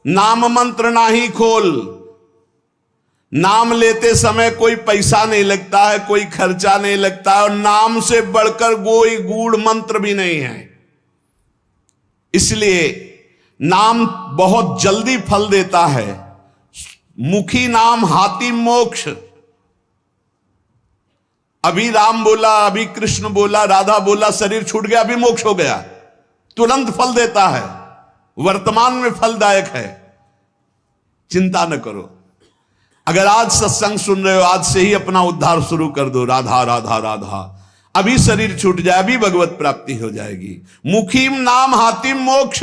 नाम मंत्र ना ही खोल। नाम लेते समय कोई पैसा नहीं लगता है, कोई खर्चा नहीं लगता है, और नाम से बढ़कर कोई गूढ़ मंत्र भी नहीं है। इसलिए नाम बहुत जल्दी फल देता है। मुखी नाम हाथी मोक्ष। अभी राम बोला, अभी कृष्ण बोला, राधा बोला, शरीर छूट गया, अभी मोक्ष हो गया, तुरंत फल देता है, वर्तमान में फलदायक है। चिंता न करो। अगर आज सत्संग सुन रहे हो, आज से ही अपना उद्धार शुरू कर दो। राधा राधा राधा, अभी शरीर छूट जाए, अभी भगवत प्राप्ति हो जाएगी। मुखीम नाम हातिम मोक्ष।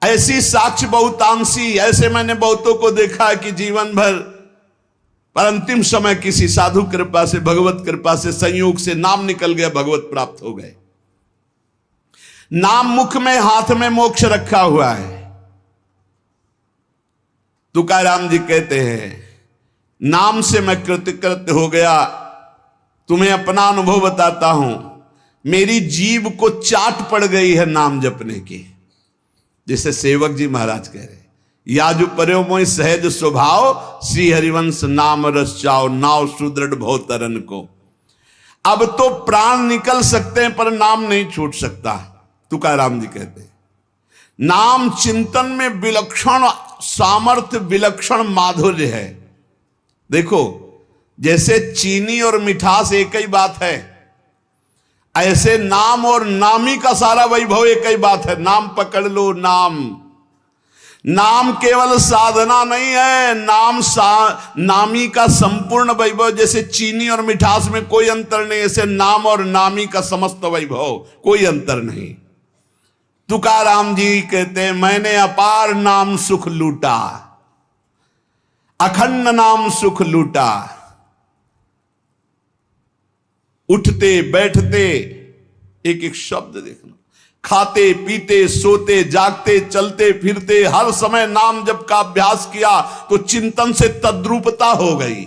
ऐसी साक्ष्य बहुतांशी, ऐसे मैंने बहुतों को देखा है कि जीवन भर पर अंतिम समय किसी साधु कृपा से, भगवत कृपा से, संयोग से नाम निकल गया, भगवत प्राप्त हो गए। नाम मुख में, हाथ में मोक्ष रखा हुआ है। तुकाराम जी कहते हैं, नाम से मैं कृतकृत्य हो गया। तुम्हें अपना अनुभव बताता हूं, मेरी जीभ को चाट पड़ गई है नाम जपने की। जैसे सेवक जी महाराज कह रहे, या जो पर्यो मोहि सहज स्वभाव, श्री हरिवंश नाम रस चाओ, नाव सुदृढ़ भव तरन को। अब तो प्राण निकल सकते हैं पर नाम नहीं छूट सकता। तुकाराम जी कहते हैं, नाम चिंतन में विलक्षण सामर्थ्य, विलक्षण माधुर्य है। देखो, जैसे चीनी और मिठास एक ही बात है, ऐसे नाम और नामी का सारा वैभव एक ही बात है। नाम पकड़ लो। नाम केवल साधना नहीं है, नामी का संपूर्ण वैभव। जैसे चीनी और मिठास में कोई अंतर नहीं, ऐसे नाम और नामी का समस्त वैभव, कोई अंतर नहीं। तुकाराम जी कहते हैं, मैंने अपार नाम सुख लूटा, अखंड नाम सुख लूटा। उठते बैठते एक एक शब्द देखना, खाते पीते सोते जागते चलते फिरते हर समय नाम जप का अभ्यास किया तो चिंतन से तद्रूपता हो गई।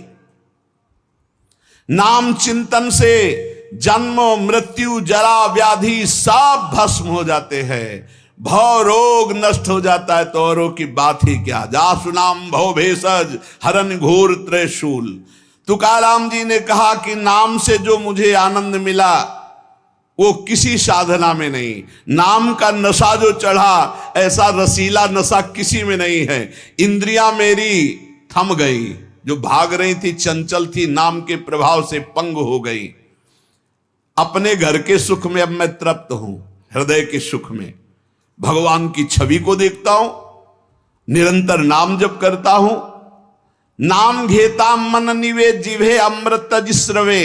नाम चिंतन से जन्म मृत्यु जरा व्याधि सब भस्म हो जाते हैं, भव रोग नष्ट हो जाता है। तो औरों की बात ही क्या, जासु नाम भव भेषज हरन घोर त्रिशूल। तुकाराम जी ने कहा कि नाम से जो मुझे आनंद मिला वो किसी साधना में नहीं। नाम का नशा जो चढ़ा, ऐसा रसीला नशा किसी में नहीं है। इंद्रियां मेरी थम गई, जो भाग रही थी, चंचल थी, नाम के प्रभाव से पंग हो गई। अपने घर के सुख में अब मैं तृप्त हूं, हृदय के सुख में भगवान की छवि को देखता हूं, निरंतर नाम जप करता हूं। नाम घेता मन निवे जिभे अमृत जिस्रवे।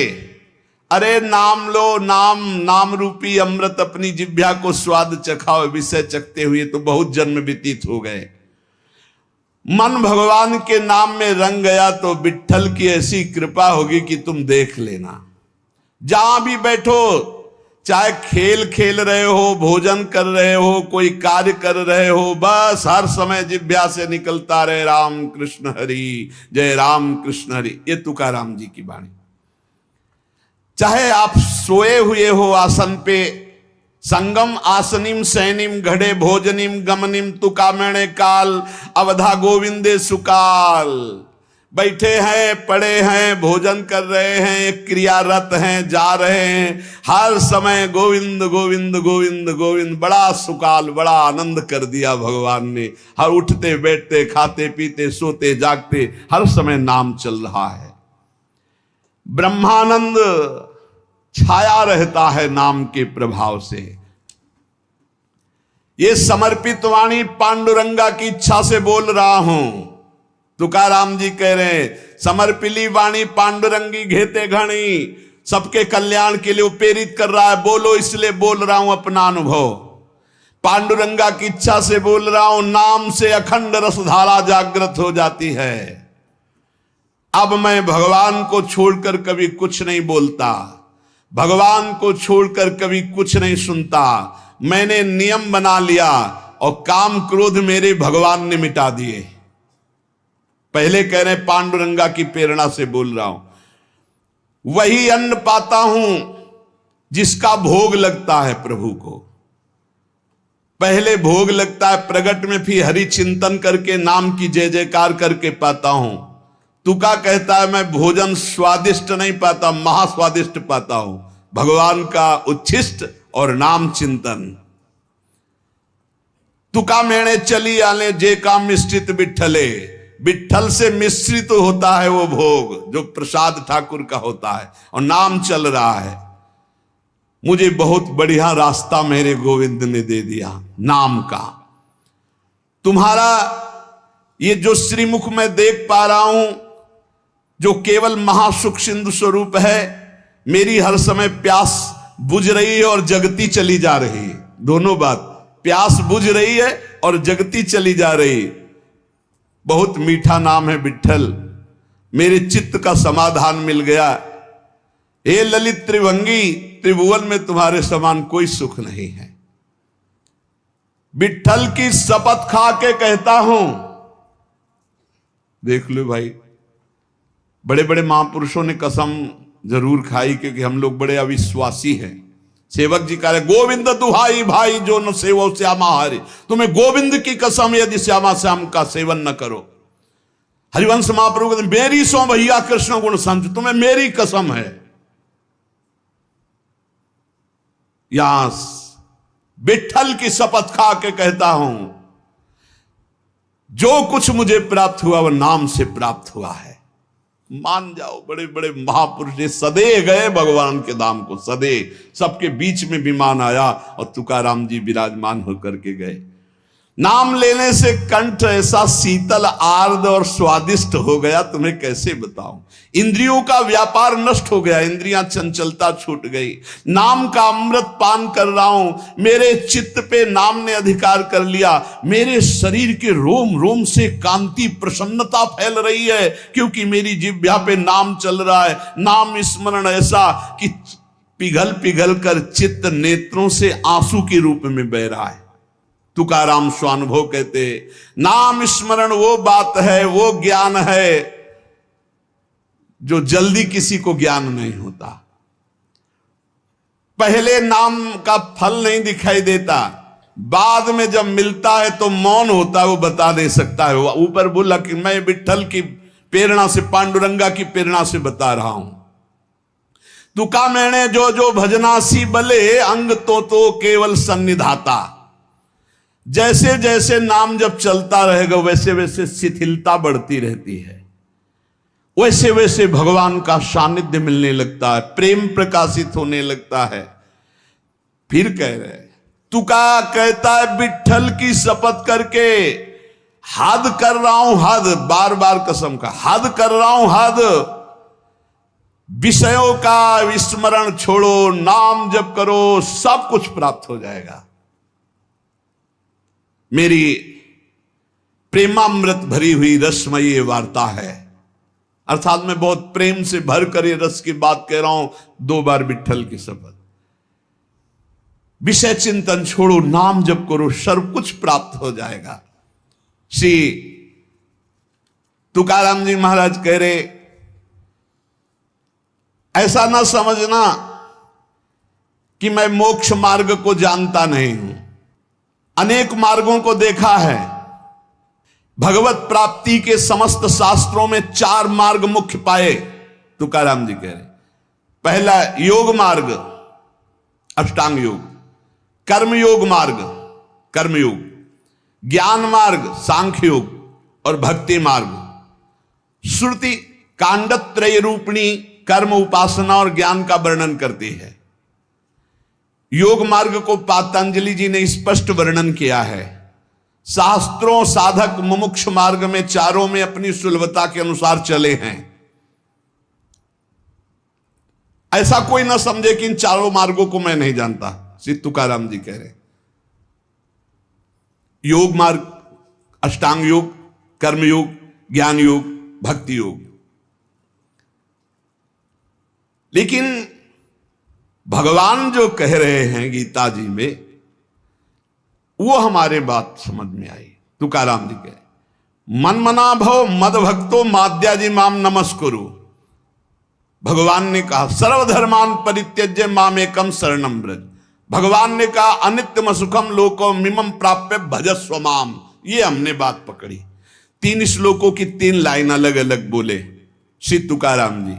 अरे नाम लो, नाम रूपी अमृत अपनी जिभ्या को स्वाद चखाओ। विषय चखते हुए तो बहुत जन्म व्यतीत हो गए। मन भगवान के नाम में रंग गया तो विट्ठल की ऐसी कृपा होगी कि तुम देख लेना। जहां भी बैठो, चाहे खेल खेल रहे हो, भोजन कर रहे हो, कोई कार्य कर रहे हो, बस हर समय जिह्वा से निकलता रहे राम कृष्ण हरि, जय राम कृष्ण हरि। ये तुकाराम जी की वाणी। चाहे आप सोए हुए हो आसन पे, संगम आसनिम सैनिम घड़े भोजनिम गमनिम तुकामणे काल अवधा गोविंदे सुकाल। बैठे हैं, पड़े हैं, भोजन कर रहे हैं, क्रियारत हैं, जा रहे हैं, हर समय गोविंद गोविंद गोविंद गोविंद। बड़ा सुकाल, बड़ा आनंद कर दिया भगवान ने। हर उठते बैठते, खाते पीते, सोते जागते हर समय नाम चल रहा है। ब्रह्मानंद छाया रहता है नाम के प्रभाव से। ये समर्पित वाणी पांडुरंगा की इच्छा से बोल रहा हूं। तुकाराम जी कह रहे हैं, समर्पिली वाणी पांडुरंगी घेते घणी। सबके कल्याण के लिए प्रेरित कर रहा है, बोलो इसलिए बोल रहा हूं अपना अनुभव। पांडुरंगा की इच्छा से बोल रहा हूं। नाम से अखंड रसधारा जागृत हो जाती है। अब मैं भगवान को छोड़कर कभी कुछ नहीं बोलता, भगवान को छोड़कर कभी कुछ नहीं सुनता। मैंने नियम बना लिया और काम क्रोध मेरे भगवान ने मिटा दिए। पहले कह रहे पांडुरंगा की प्रेरणा से बोल रहा हूं। वही अन्न पाता हूं जिसका भोग लगता है प्रभु को। पहले भोग लगता है प्रगट में, फिर हरि चिंतन करके नाम की जय जयकार करके पाता हूं। तुका कहता है मैं भोजन स्वादिष्ट नहीं पाता, महास्वादिष्ट पाता हूं, भगवान का उच्छिष्ट और नाम चिंतन। तुका मेणे चली आले जे काम मिश्रित बिठले, विठल से मिश्रित होता है वो भोग जो प्रसाद ठाकुर का होता है, और नाम चल रहा है। मुझे बहुत बढ़िया रास्ता मेरे गोविंद ने दे दिया नाम का। तुम्हारा ये जो श्रीमुख में देख पा रहा हूं, जो केवल महासुख सिंधु स्वरूप है, मेरी हर समय प्यास बुझ रही है और जगती चली जा रही है। दोनों बात, प्यास बुझ रही है और जगती चली जा रही। बहुत मीठा नाम है विठल, मेरे चित्त का समाधान मिल गया। हे ललित त्रिभंगी, त्रिभुवन में तुम्हारे समान कोई सुख नहीं है। विठल की शपथ खा के कहता हूं, देख लो भाई, बड़े बड़े महापुरुषों ने कसम जरूर खाई, क्योंकि हम लोग बड़े अविश्वासी हैं। सेवक जी कह रहे गोविंद दुहाई भाई जो न सेवो श्यामा हरि, तुम्हें गोविंद की कसम यदि श्यामा श्याम का सेवन न करो। हरिवंश महाप्रभु कहते मेरी सो भैया कृष्ण गुण संत, तुम्हें मेरी कसम है। यहां विठल की शपथ खा के कहता हूं, जो कुछ मुझे प्राप्त हुआ वह नाम से प्राप्त हुआ है। मान जाओ, बड़े बड़े महापुरुष सदे गए भगवान के धाम को, सदे सबके बीच में विमान आया और तुकाराम जी विराजमान होकर के गए। नाम लेने से कंठ ऐसा शीतल आर्द्र और स्वादिष्ट हो गया, तुम्हें कैसे बताऊं। इंद्रियों का व्यापार नष्ट हो गया, इंद्रियां चंचलता छूट गई। नाम का अमृत पान कर रहा हूं, मेरे चित्त पे नाम ने अधिकार कर लिया। मेरे शरीर के रोम रोम से कांति प्रसन्नता फैल रही है, क्योंकि मेरी जिह्वा पे नाम चल रहा है। नाम स्मरण ऐसा कि पिघल पिघल कर चित्त नेत्रों से आंसू के रूप में बह रहा है। तुकाराम स्वानुभव कहते, नाम स्मरण वो बात है, वो ज्ञान है जो जल्दी किसी को ज्ञान नहीं होता। पहले नाम का फल नहीं दिखाई देता, बाद में जब मिलता है तो मौन होता है, वो बता नहीं सकता है। ऊपर बोला कि मैं विठल की प्रेरणा से, पांडुरंगा की प्रेरणा से बता रहा हूं। तुका मैंने जो जो भजनासी बले, अंग तो केवल सन्निधाता। जैसे जैसे नाम जब चलता रहेगा वैसे वैसे शिथिलता बढ़ती रहती है, वैसे वैसे भगवान का सानिध्य मिलने लगता है, प्रेम प्रकाशित होने लगता है। फिर कह रहे, तुका कहता है विठल की शपथ करके हद कर रहा हूं, हद, बार बार कसम का हद कर रहा हूं, हद। विषयों का विस्मरण छोड़ो, नाम जप करो, सब कुछ प्राप्त हो जाएगा। मेरी प्रेमामृत भरी हुई रसमयी वार्ता है, अर्थात मैं बहुत प्रेम से भर कर ये रस की बात कह रहा हूं। 2 बार विठल की शपथ। विषय चिंतन छोड़ो, नाम जप करो, सर्व कुछ प्राप्त हो जाएगा। श्री तुकाराम जी महाराज कह रहे, ऐसा ना समझना कि मैं मोक्ष मार्ग को जानता नहीं हूं। अनेक मार्गों को देखा है। भगवत प्राप्ति के समस्त शास्त्रों में 4 मार्ग मुख्य पाए, तुकाराम जी कह रहे। पहला योग मार्ग, अष्टांग योग, कर्म योग मार्ग, कर्मयोग, ज्ञान मार्ग, सांख्य योग और भक्ति मार्ग। श्रुति कांडत्रय रूपिणी कर्म, उपासना और ज्ञान का वर्णन करती है। योग मार्ग को पातंजलि जी ने स्पष्ट वर्णन किया है। शास्त्रों साधक मुमुक्ष मार्ग में चारों में अपनी सुलभता के अनुसार चले हैं। ऐसा कोई ना समझे कि इन चारों मार्गों को मैं नहीं जानता, श्री तुकाराम जी कह रहे। योग मार्ग, अष्टांग योग, कर्म योग, ज्ञान योग, भक्ति योग। लेकिन भगवान जो कह रहे हैं गीता जी में, वो हमारे बात समझ में आई। तुकाराम जी कहे, मन मना भव मद भक्तो माद्याजी माम नमस्कुरु। भगवान ने कहा सर्वधर्मान परित्यज्य माम एकम शरणम ब्रज। भगवान ने कहा अनित्यम सुखम लोको मिमम प्राप्य भजस्व माम। ये हमने बात पकड़ी। 3 श्लोकों की 3 लाइन अलग अलग बोले श्री तुकाराम जी।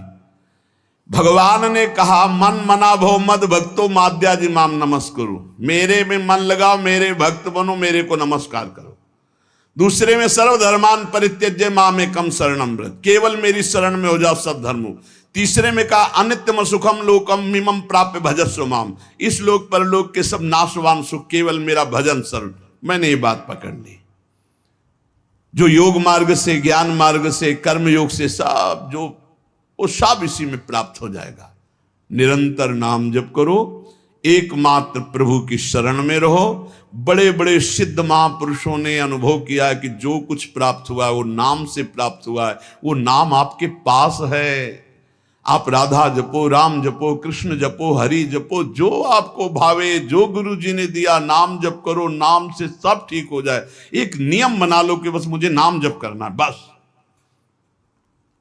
भगवान ने कहा मन मना भो मद भक्तो माद्याजी माम नमस्करो, मेरे में मन लगाओ, मेरे भक्त बनो, मेरे को नमस्कार करो। दूसरे में सर्वधर्मान परित्यज्य माम एकम शरणम व्रत, केवल मेरी शरण में हो जाओ सब धर्मों। तीसरे में कहा अनित्यम सुखम लोकम मिमम प्राप्य भजस्व माम, इस लोक पर लोक के सब नाशवान सुख केवल मेरा भजन शरण। मैंने ये बात पकड़ ली। जो योग मार्ग से, ज्ञान मार्ग से, कर्म योग से सब जो वो सब इसी में प्राप्त हो जाएगा। निरंतर नाम जप करो, एकमात्र प्रभु की शरण में रहो। बड़े बड़े सिद्ध महापुरुषों ने अनुभव किया है कि जो कुछ प्राप्त हुआ है वो नाम से प्राप्त हुआ है। वो नाम आपके पास है। आप राधा जपो, राम जपो, कृष्ण जपो, हरि जपो, जो आपको भावे, जो गुरु जी ने दिया नाम जप करो। नाम से सब ठीक हो जाए। एक नियम बना लो कि बस मुझे नाम जप करना है, बस।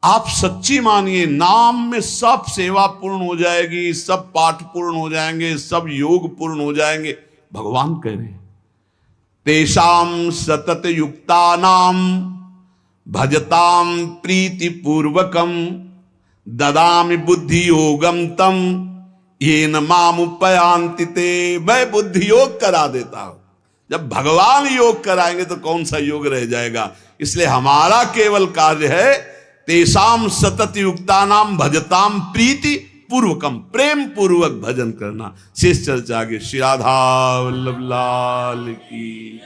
आप सच्ची मानिए, नाम में सब सेवा पूर्ण हो जाएगी, सब पाठ पूर्ण हो जाएंगे, सब योग पूर्ण हो जाएंगे। भगवान कह रहे हैं तेषाम सतत युक्ता नाम भजताम प्रीति पूर्वकम ददामि बुद्धि योगम तम येन माम उपयांति ते। मैं बुद्धि योग करा देता हूं। जब भगवान योग कराएंगे तो कौन सा योग रह जाएगा। इसलिए हमारा केवल कार्य है तेषाम सतत युक्ता नाम भजताम प्रीति पूर्वकम, प्रेम पूर्वक भजन करना। शेष चर्चा आगे। श्री राधा वल्लभ लाल की।